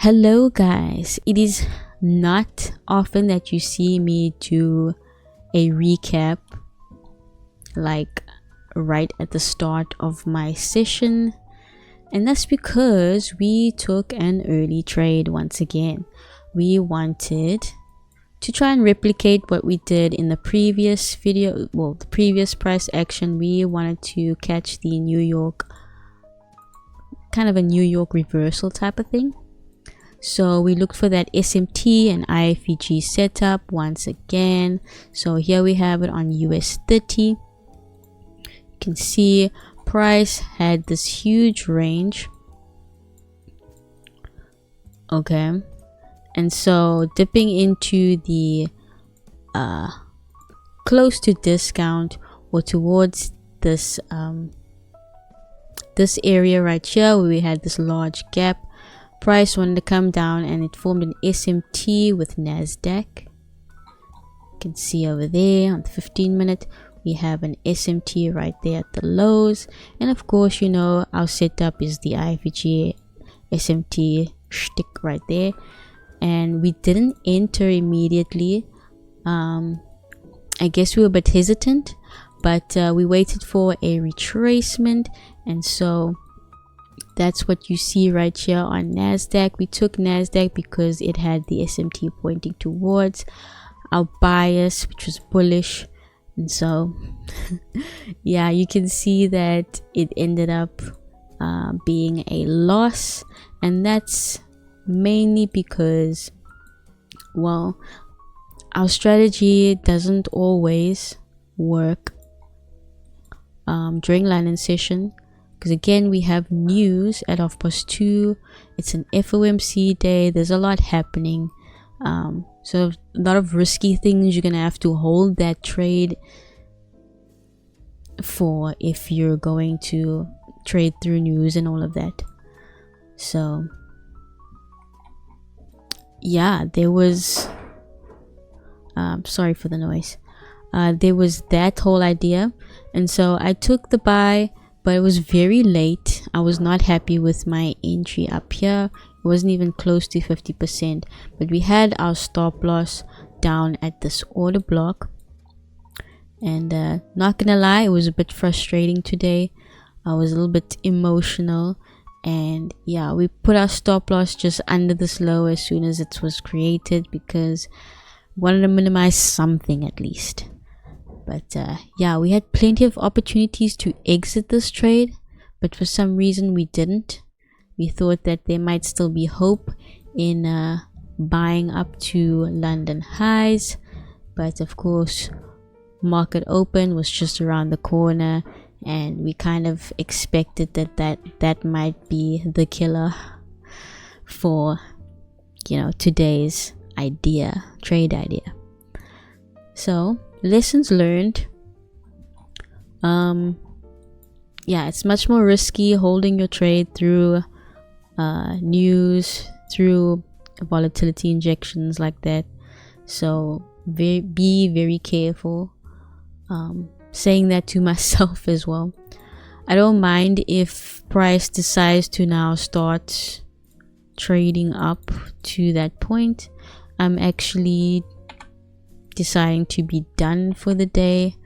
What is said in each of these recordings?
Hello guys, it is not often that you see me do a recap like right at the start of my session, and that's because we took an early trade once again. We wanted to try and replicate what we did in the previous video, well, the previous price action. We wanted to catch the New York, kind of a New York reversal type of thing. So we looked for that SMT and IFEG setup once again. So here we have it on US 30. You can see price had this huge range. Okay. And so dipping into the close to discount or towards this this area right here where we had this large gap, price wanted to come down and it formed an SMT with Nasdaq. You can see over there on the 15-minute we have an SMT right there at the lows, and of course, you know, our setup is the IFG SMT stick right there. And we didn't enter immediately. I guess we were a bit hesitant, but we waited for a retracement, and so that's what you see right here on Nasdaq. We took Nasdaq because it had the SMT pointing towards our bias, which was bullish, and so yeah, you can see that it ended up being a loss, and that's mainly because, well, our strategy doesn't always work during London session, because again we have news at 2:30. It's an FOMC day, there's a lot happening, so a lot of risky things you're gonna have to hold that trade for if you're going to trade through news and all of that. So yeah, there was sorry for the noise. There was that whole idea, and so I took the buy, but it was very late. I was not happy with my entry up here. It wasn't even close to 50%, but we had our stop loss down at this order block, and not gonna lie, it was a bit frustrating today. I was a little bit emotional, and yeah, we put our stop loss just under this low as soon as it was created because we wanted to minimize something at least. But yeah, we had plenty of opportunities to exit this trade, but for some reason we didn't. We thought that there might still be hope in buying up to London highs, but of course market open was just around the corner, and we kind of expected that might be the killer for, you know, today's trade idea. So lessons learned. Yeah, it's much more risky holding your trade through news, through volatility injections like that, so be very careful. Saying that to myself as well. I don't mind if price decides to now start trading up to that point. I'm actually deciding to be done for the day.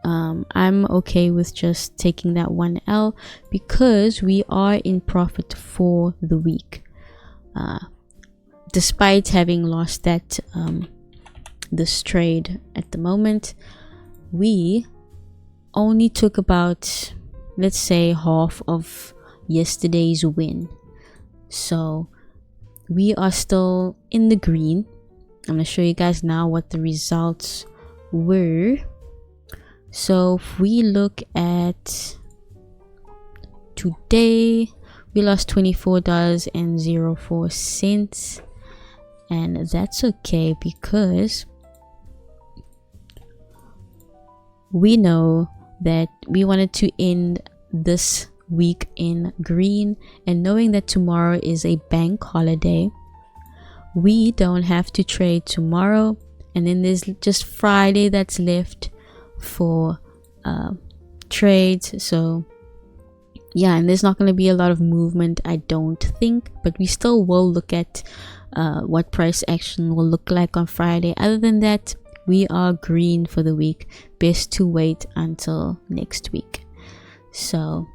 I'm okay with just taking that 1L because we are in profit for the week, despite having lost that this trade at the moment. We only took about, let's say, half of yesterday's win, so we are still in the green. I'm gonna show you guys now what the results were. So if we look at today, we lost $24.04, and that's okay because we know that we wanted to end this week in green, and knowing that tomorrow is a bank holiday, we don't have to trade tomorrow, and then there's just Friday that's left for trades. So yeah, and there's not going to be a lot of movement, I don't think, but we still will look at what price action will look like on Friday. Other than that, we are green for the week. Best to wait until next week. So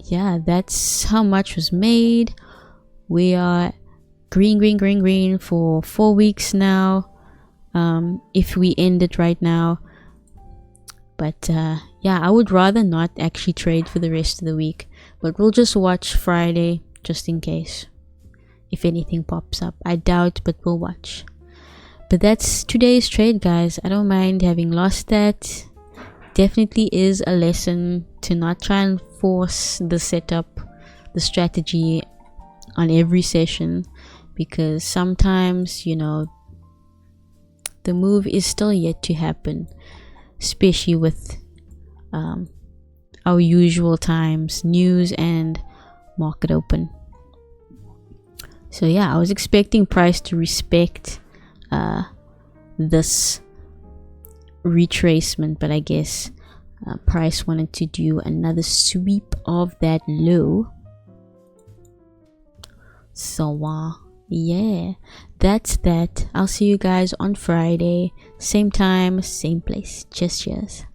yeah, that's how much was made. We are green for 4 weeks now, if we end it right now. But yeah, I would rather not actually trade for the rest of the week, but we'll just watch Friday just in case if anything pops up. I doubt, but we'll watch. But that's today's trade, guys. I don't mind having lost that. Definitely is a lesson to not try and force the setup, the strategy on every session, because sometimes, you know, the move is still yet to happen, especially with our usual times, news and market open. So yeah, I was expecting price to respect this retracement, but I guess price wanted to do another sweep of that low. So yeah, that's that. I'll see you guys on Friday, same time, same place. Cheers.